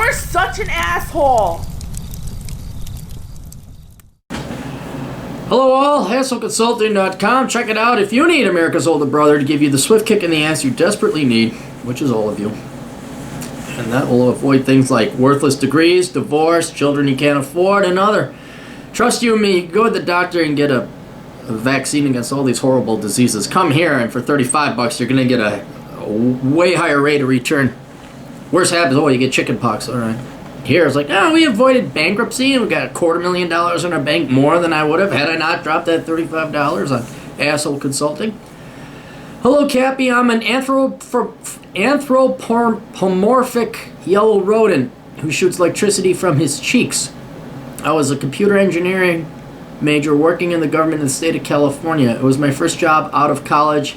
You're such an asshole. Hello all, HassleConsulting.com. Check it out if you need America's older brother to give you the swift kick in the ass you desperately need, which is all of you. And that will avoid things like worthless degrees, divorce, children you can't afford, and other. Trust you and me, go to the doctor and get a vaccine against all these horrible diseases. Come here and for $35 you're going to get a way higher rate of return. Worst happens, you get chicken pox, alright. Here it's like, we avoided bankruptcy and we got $250,000 in our bank, more than I would have had I not dropped that $35 on Asshole Consulting. Hello, Cappy. I'm an anthropomorphic yellow rodent who shoots electricity from his cheeks. I was a computer engineering major working in the government in the state of California. It was my first job out of college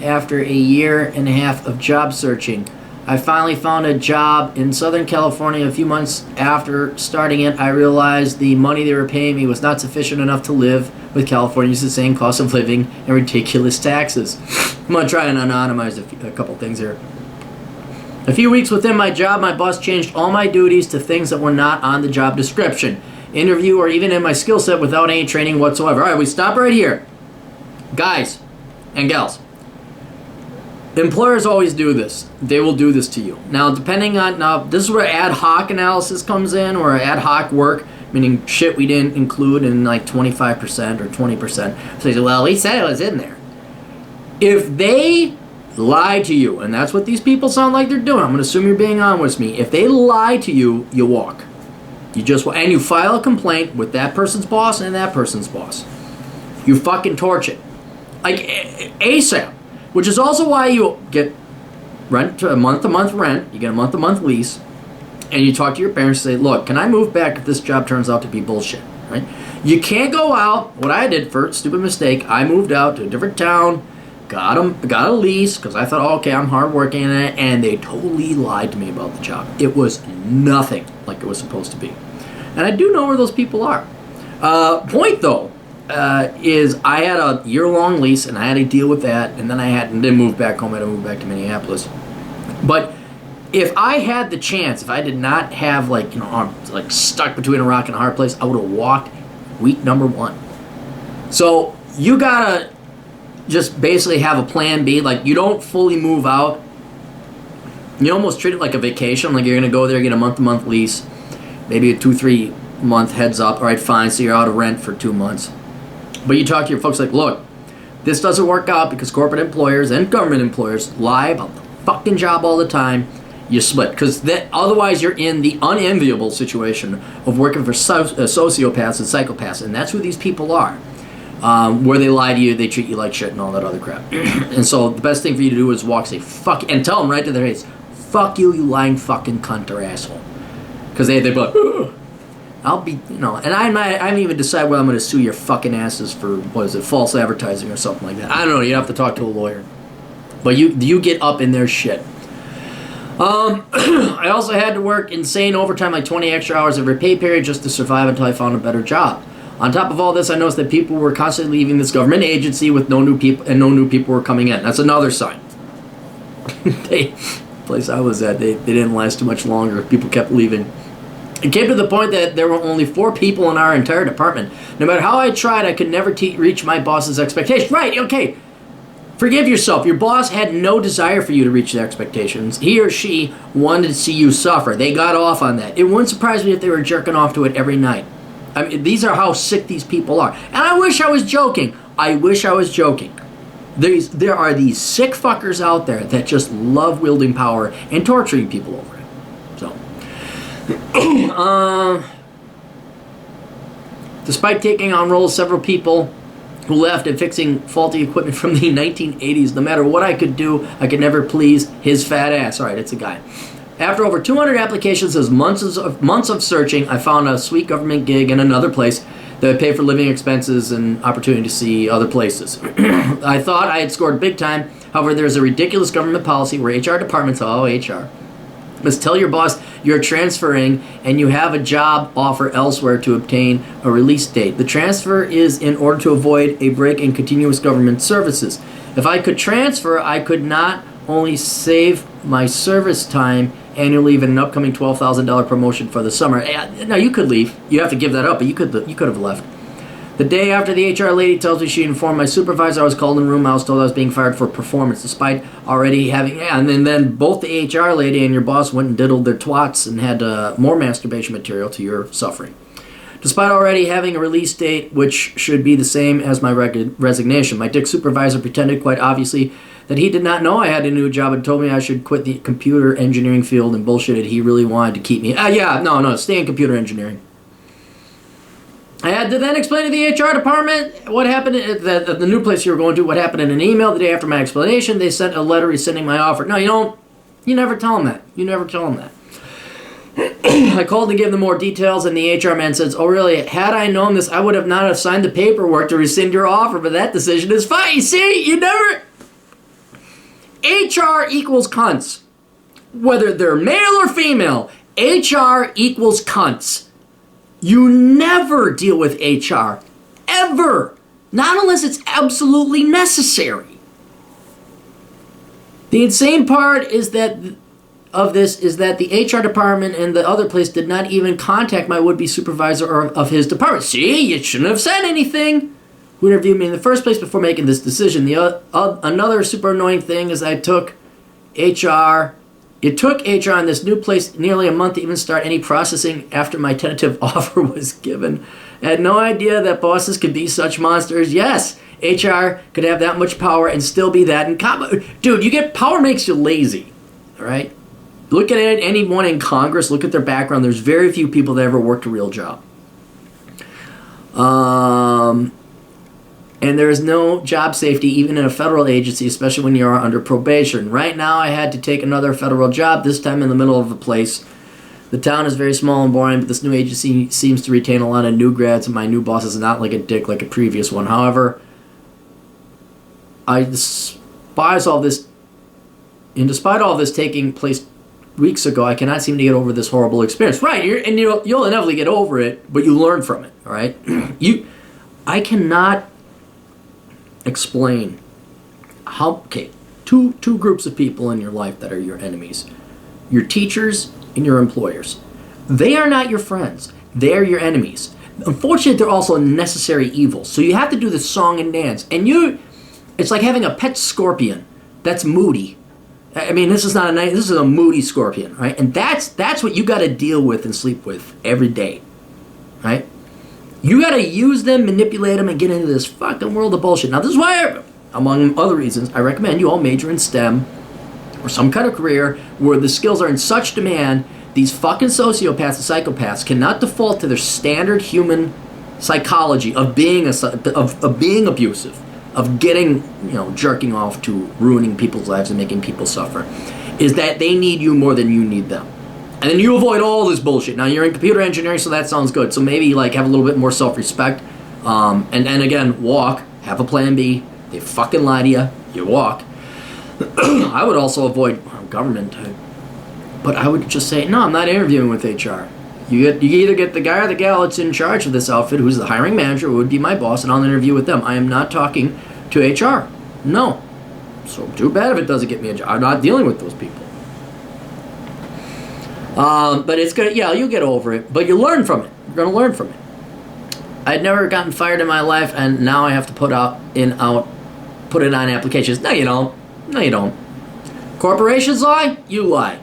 after a year and a half of job searching. I finally found a job in Southern California. A few months after starting it, I realized the money they were paying me was not sufficient enough to live with California's insane cost of living and ridiculous taxes. I'm going to try and anonymize a couple things here. A few weeks within my job, my boss changed all my duties to things that were not on the job description, interview, or even in my skill set without any training whatsoever. All right, we stop right here. Guys and gals. Employers always do this. They will do this to you. Now, this is where ad hoc analysis comes in, or ad hoc work, meaning shit we didn't include in like 25% or 20%. So you say, well, we said it was in there. If they lie to you, and that's what these people sound like they're doing, I'm going to assume you're being honest with me. If they lie to you, you walk. And you file a complaint with that person's boss and that person's boss. You fucking torch it. Like ASAP. Which is also why you get a month-to-month rent, you get a month-to-month lease, and you talk to your parents and say, look, can I move back if this job turns out to be bullshit, right? You can't go out, what I did for a stupid mistake, I moved out to a different town, got a lease, because I thought, okay, I'm hardworking in it, and they totally lied to me about the job. It was nothing like it was supposed to be. And I do know where those people are. Point, though, is I had a year-long lease, and I had to deal with that, and then I didn't move back home. I had to move back to Minneapolis. But if I had the chance, if I did not have I'm stuck between a rock and a hard place, I would have walked week number 1. So you gotta just basically have a plan B. Like, you don't fully move out. You almost treat it like a vacation. Like, you're gonna go there, get a month-to-month lease, maybe a 2-3 month heads up. All right, fine. So you're out of rent for 2 months. But you talk to your folks like, look, this doesn't work out because corporate employers and government employers lie about the fucking job all the time. You split. Because otherwise you're in the unenviable situation of working for sociopaths and psychopaths. And that's who these people are. Where they lie to you, they treat you like shit and all that other crap. And so the best thing for you to do is walk, say, fuck, and tell them right to their face, fuck you, you lying fucking cunt or asshole. Because they'd be like, ugh. I'll be, and I haven't even decided whether I'm going to sue your fucking asses for, false advertising or something like that. I don't know, you have to talk to a lawyer. But you get up in their shit. I also had to work insane overtime, like 20 extra hours every pay period just to survive until I found a better job. On top of all this, I noticed that people were constantly leaving this government agency with no new people, and no new people were coming in. That's another sign. The place I was at, they didn't last too much longer. People kept leaving. It came to the point that there were only 4 people in our entire department. No matter how I tried, I could never reach my boss's expectations. Right, okay. Forgive yourself. Your boss had no desire for you to reach their expectations. He or she wanted to see you suffer. They got off on that. It wouldn't surprise me if they were jerking off to it every night. I mean, these are how sick these people are. And I wish I was joking. There are these sick fuckers out there that just love wielding power and torturing people over it. So, despite taking on roles, several people who left and fixing faulty equipment from the 1980s, no matter what I could do, I could never please his fat ass. All right, it's a guy. After over 200 applications and months of searching, I found a sweet government gig in another place that would pay for living expenses and opportunity to see other places. I thought I had scored big time. However, there's a ridiculous government policy where HR departments, HR, must tell your boss you're transferring and you have a job offer elsewhere to obtain a release date. The transfer is in order to avoid a break in continuous government services. If I could transfer, I could not only save my service time annual leave and an upcoming $12,000 promotion for the summer. Now, you could leave. You have to give that up, but you could have left. The day after the HR lady tells me she informed my supervisor I was called in the room, I was told I was being fired for performance, despite already having... Yeah, and then both the HR lady and your boss went and diddled their twats and had more masturbation material to your suffering. Despite already having a release date, which should be the same as my resignation, my dick supervisor pretended quite obviously that he did not know I had a new job and told me I should quit the computer engineering field and bullshitted he really wanted to keep me. Stay in computer engineering. I had to then explain to the HR department what happened at the new place you were going to, what happened in an email the day after my explanation. They sent a letter rescinding my offer. No, you don't. You never tell them that. You never tell them that. I called to give them more details, and the HR man says, "Oh, really? Had I known this, I would have not have signed the paperwork to rescind your offer, but that decision is fine." You see, you never... HR equals cunts. Whether they're male or female, HR equals cunts. You never deal with HR. Ever. Not unless it's absolutely necessary. The insane part is that the HR department and the other place did not even contact my would-be supervisor of his department. See, you shouldn't have said anything. Who interviewed me in the first place before making this decision. Another super annoying thing is I took HR... It took HR in this new place nearly a month to even start any processing after my tentative offer was given. I had no idea that bosses could be such monsters. Yes, HR could have that much power and still be that. Dude, power makes you lazy, all right? Look at anyone in Congress, look at their background. There's very few people that ever worked a real job. And there is no job safety even in a federal agency, especially when you are under probation. Right now, I had to take another federal job, this time in the middle of a place. The town is very small and boring, but this new agency seems to retain a lot of new grads, and my new boss is not like a dick like a previous one. However, I despise all this, and despite all this taking place weeks ago, I cannot seem to get over this horrible experience. Right, you'll inevitably get over it, but you learn from it, all right? I cannot explain how... Okay, two groups of people in your life that are your enemies. Your teachers and your employers. They are not your friends. They are your enemies. Unfortunately, they're also a necessary evil. So you have to do the song and dance. And it's like having a pet scorpion that's moody. I mean, this is a moody scorpion, right? And that's what you got to deal with and sleep with every day, right? You got to use them, manipulate them, and get into this fucking world of bullshit. Now, this is why, among other reasons, I recommend you all major in STEM or some kind of career where the skills are in such demand, these fucking sociopaths and psychopaths cannot default to their standard human psychology of being abusive, of getting, jerking off to ruining people's lives and making people suffer, is that they need you more than you need them. And then you avoid all this bullshit. Now, you're in computer engineering, so that sounds good. So maybe, have a little bit more self-respect. And again, walk. Have a plan B. They fucking lie to you. You walk. I would also avoid government. But I would just say, no, I'm not interviewing with HR. You either get the guy or the gal that's in charge of this outfit, who's the hiring manager, who would be my boss, and I'll interview with them. I am not talking to HR. No. So too bad if it doesn't get me a job. I'm not dealing with those people. But it's gonna, you'll get over it. But you learn from it. You're gonna learn from it. I'd never gotten fired in my life, and now I have to put it on applications. No, you don't. No, you don't. Corporations lie, you lie.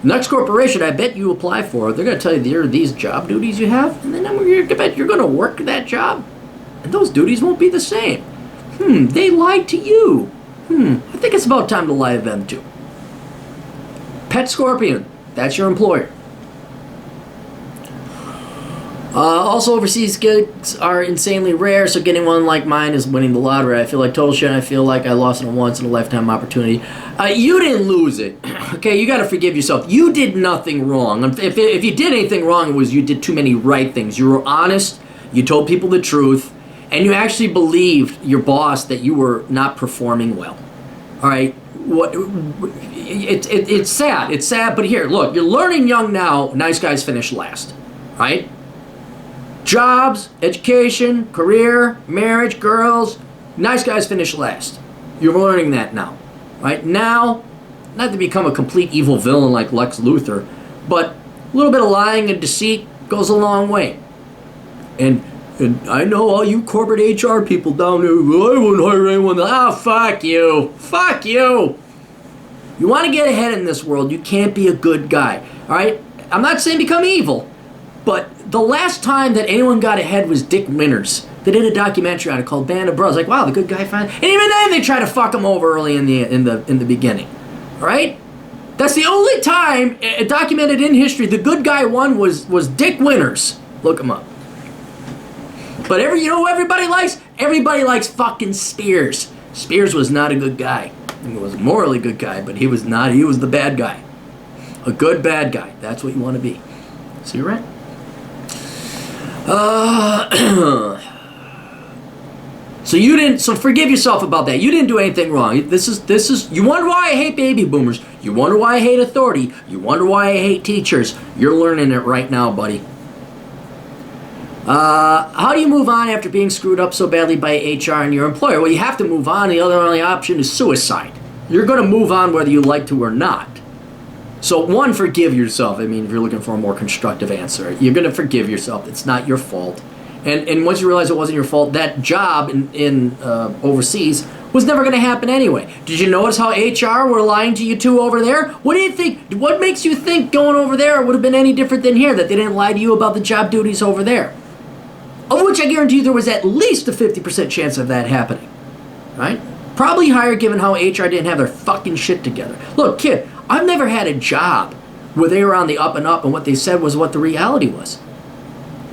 Next corporation, I bet you apply for, they're gonna tell you there are these job duties you have, and then you're gonna work that job, and those duties won't be the same. They lied to you. I think it's about time to lie to them too. Pet scorpion. That's your employer. Also, overseas gigs are insanely rare, so getting one like mine is winning the lottery. I feel like total shit. I feel like I lost a once-in-a-lifetime opportunity. You didn't lose it. Okay, you got to forgive yourself. You did nothing wrong. If you did anything wrong, it was you did too many right things. You were honest. You told people the truth. And you actually believed your boss that you were not performing well. All right? It's sad. It's sad, but here, look, you're learning young now. Nice guys finish last, right? Jobs, education, career, marriage, girls. Nice guys finish last. You're learning that now, right? Now, not to become a complete evil villain like Lex Luthor, but a little bit of lying and deceit goes a long way. And I know all you corporate HR people down there, well, I wouldn't hire anyone. Ah, fuck you. Fuck you. You want to get ahead in this world, you can't be a good guy. All right? I'm not saying become evil, but the last time that anyone got ahead was Dick Winters. They did a documentary on it called Band of Brothers. Like, wow, the good guy finally. And even then, they try to fuck him over early in the beginning. All right? That's the only time documented in history the good guy won was Dick Winters. Look him up. But you know who everybody likes? Everybody likes fucking Spears. Spears was not a good guy. He was a morally good guy, but he was not. He was the bad guy. A good bad guy. That's what you want to be. So you're right. So forgive yourself about that. You didn't do anything wrong. This is. You wonder why I hate baby boomers. You wonder why I hate authority. You wonder why I hate teachers. You're learning it right now, buddy. How do you move on after being screwed up so badly by HR and your employer? Well, you have to move on. The only option is suicide. You're going to move on whether you like to or not. So, one, forgive yourself. I mean, if you're looking for a more constructive answer, you're going to forgive yourself. It's not your fault. And once you realize it wasn't your fault, that job in overseas was never going to happen anyway. Did you notice how HR were lying to you two over there? What do you think? What makes you think going over there would have been any different than here, that they didn't lie to you about the job duties over there? Of which I guarantee you there was at least a 50% chance of that happening. Right? Probably higher given how HR didn't have their fucking shit together. Look, kid, I've never had a job where they were on the up and up and what they said was what the reality was.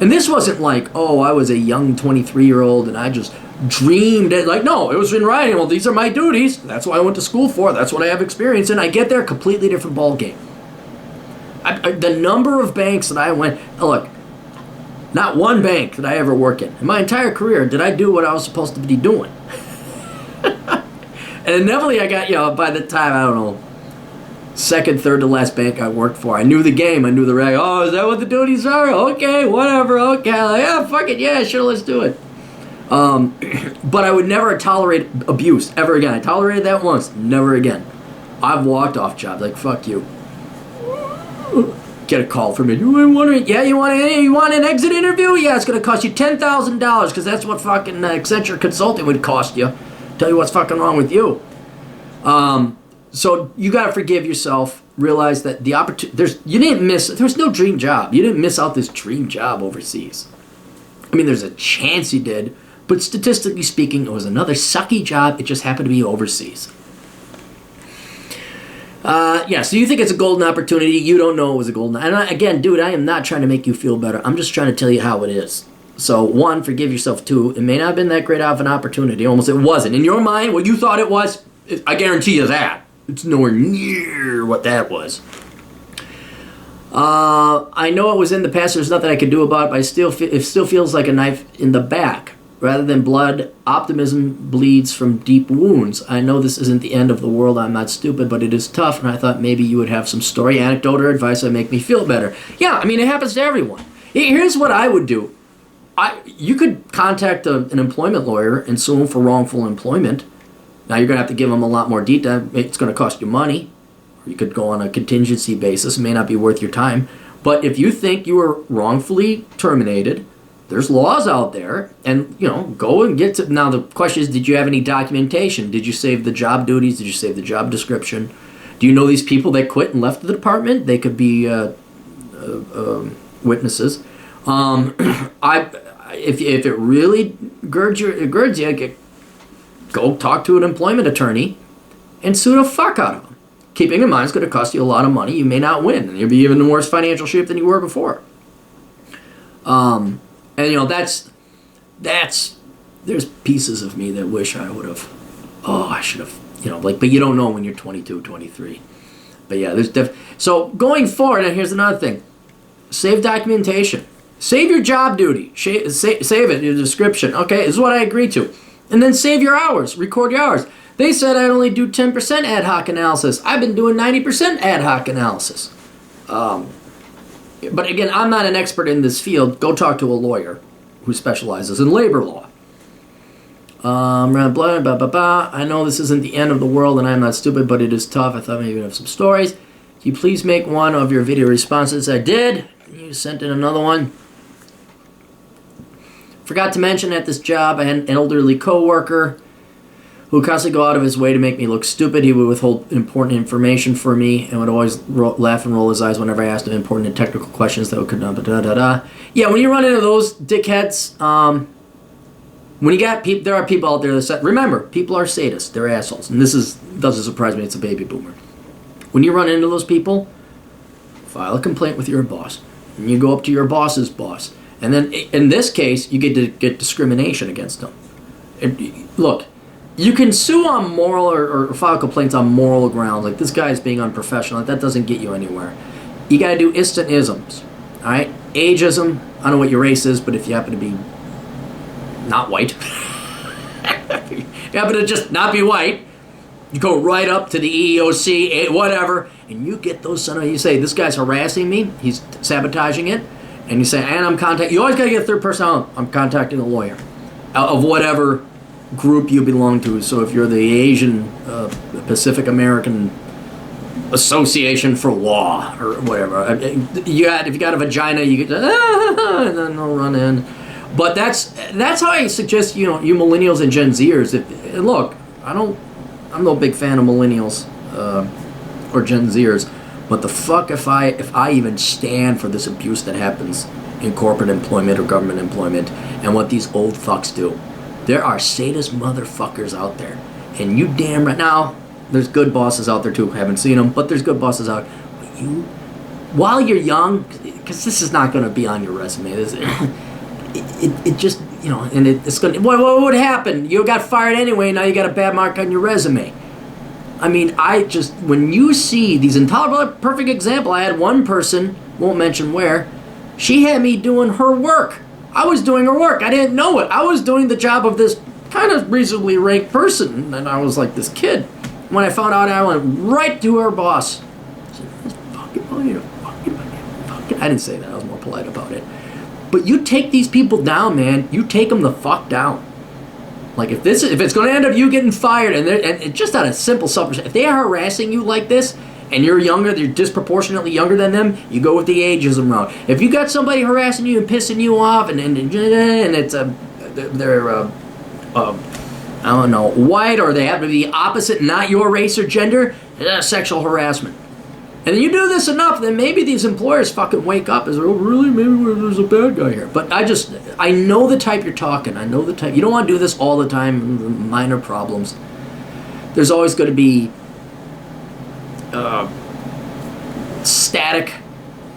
And this wasn't like, oh, I was a young 23-year-old and I just dreamed it. Like, no, it was in writing. Well, these are my duties. That's what I went to school for. That's what I have experience in. I get there, completely different ballgame. The number of banks that I went, look, not one bank did I ever work in. In my entire career, did I do what I was supposed to be doing? And inevitably I got, by the time, I don't know, second, third to last bank I worked for, I knew the game. I knew the reg. Oh, is that what the duties are? Okay, whatever. Okay. Like, yeah, fuck it. Yeah, sure, let's do it. But I would never tolerate abuse ever again. I tolerated that once. Never again. I've walked off jobs. Like, fuck you. Get a call from me. You want an exit interview? Yeah, it's going to cost you $10,000 because that's what fucking Accenture Consulting would cost you. Tell you what's fucking wrong with you. So you got to forgive yourself. Realize that the opportunity, there's no dream job. You didn't miss out this dream job overseas. I mean, there's a chance you did, but statistically speaking, it was another sucky job. It just happened to be overseas. So you think it's a golden opportunity. You don't know it was a golden. And again, dude, I am not trying to make you feel better. I'm just trying to tell you how it is. So, one, forgive yourself. Two, it may not have been that great of an opportunity. Almost it wasn't. In your mind, what you thought it was, I guarantee you that. It's nowhere near what that was. I know it was in the past. There's nothing I could do about it, but it still feels like a knife in the back. Rather than blood, optimism bleeds from deep wounds. I know this isn't the end of the world. I'm not stupid, but it is tough, and I thought maybe you would have some story, anecdote, or advice that would make me feel better. Yeah, I mean, it happens to everyone. Here's what I would do. You could contact an employment lawyer and sue him for wrongful employment. Now, you're going to have to give them a lot more detail. It's going to cost you money. Or you could go on a contingency basis. It may not be worth your time. But if you think you were wrongfully terminated, there's laws out there. And, go and get to... Now, the question is, did you have any documentation? Did you save the job duties? Did you save the job description? Do you know these people that quit and left the department? They could be witnesses. If it really girds you, go talk to an employment attorney and sue the fuck out of them. Keeping in mind, it's going to cost you a lot of money. You may not win, and you'll be even in worse financial shape than you were before. There's pieces of me that wish I would have. Oh, I should have. But you don't know when you're 22, 23. But yeah, so going forward, and here's another thing: save documentation. Save your job duty. Save it, your description. Okay, this is what I agreed to. And then save your hours. Record your hours. They said I'd only do 10% ad hoc analysis. I've been doing 90% ad hoc analysis. But again, I'm not an expert in this field. Go talk to a lawyer who specializes in labor law. Blah, blah, blah, blah, blah. I know this isn't the end of the world and I'm not stupid, but it is tough. I thought maybe you'd have some stories. Can you please make one of your video responses? I did. You sent in another one. Forgot to mention at this job, I had an elderly coworker who would constantly go out of his way to make me look stupid. He would withhold important information for me and would always laugh and roll his eyes whenever I asked him important and technical questions that could Yeah, when you run into those dickheads, when you got people, there are people out there that say, remember, people are sadists, they're assholes, and doesn't surprise me. It's a baby boomer. When you run into those people, file a complaint with your boss, and you go up to your boss's boss, and then in this case, you get to get discrimination against them. Look. You can sue on moral or file complaints on moral grounds, like this guy is being unprofessional. That doesn't get you anywhere. You got to do instant isms, all right? Ageism, I don't know what your race is, but if you happen to be not white, you happen to just not be white, you go right up to the EEOC, whatever, and you get those you say, this guy's harassing me, he's sabotaging it, and you say, and I'm contacting, you always got to get a third person on, I'm contacting a lawyer of whatever group you belong to. So if you're the Asian Pacific American Association for Law or whatever, if you got a vagina, you get and then they'll run in. But that's how I suggest you millennials and Gen Zers. And look, I'm no big fan of millennials or Gen Zers, but the fuck if I even stand for this abuse that happens in corporate employment or government employment and what these old fucks do. There are sadist motherfuckers out there. And you damn right now, there's good bosses out there too. Haven't seen them, but there's good bosses out. But while you're young, because this is not going to be on your resume. It just, and it's going to, what would happen? You got fired anyway, now you got a bad mark on your resume. I mean, when you see these intolerable, perfect example, I had one person, won't mention where, she had me doing her work. I was doing her work. I didn't know it. I was doing the job of this kind of reasonably ranked person, and I was like this kid. When I found out, I went right to her boss. I said, I didn't say that. I was more polite about it. But you take these people down, man. You take them the fuck down. Like if it's going to end up you getting fired, and just out of simple self-respect, if they are harassing you like this, and you're younger, you're disproportionately younger than them, you go with the ageism route. If you got somebody harassing you and pissing you off, and it's they're I don't know, white, or they happen to be the opposite, not your race or gender, sexual harassment. And then you do this enough, then maybe these employers fucking wake up and say, oh really, maybe there's a bad guy here. But I know the type you're talking. I know the type. You don't want to do this all the time, minor problems. There's always going to be static,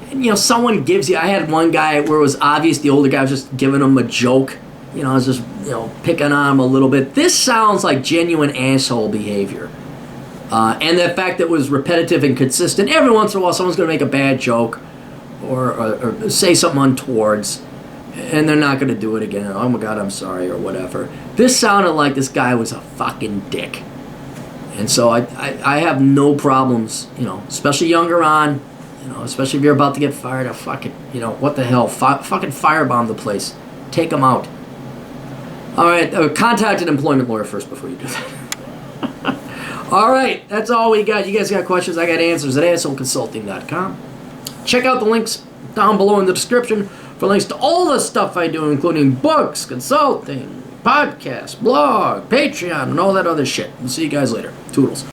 and someone gives you. I had one guy where it was obvious the older guy was just giving him a joke. I was just picking on him a little bit. This sounds like genuine asshole behavior, and the fact that it was repetitive and consistent. Every once in a while, someone's going to make a bad joke or say something untowards, and they're not going to do it again. Oh my God, I'm sorry, or whatever. This sounded like this guy was a fucking dick. And so I have no problems, especially younger on, especially if you're about to get fired. Fuck it, what the hell? Fucking firebomb the place. Take them out. All right, contact an employment lawyer first before you do that. All right, that's all we got. You guys got questions? I got answers at assholeconsulting.com. Check out the links down below in the description for links to all the stuff I do, including books, consulting, podcast, blog, Patreon, and all that other shit. We'll see you guys later. Toodles.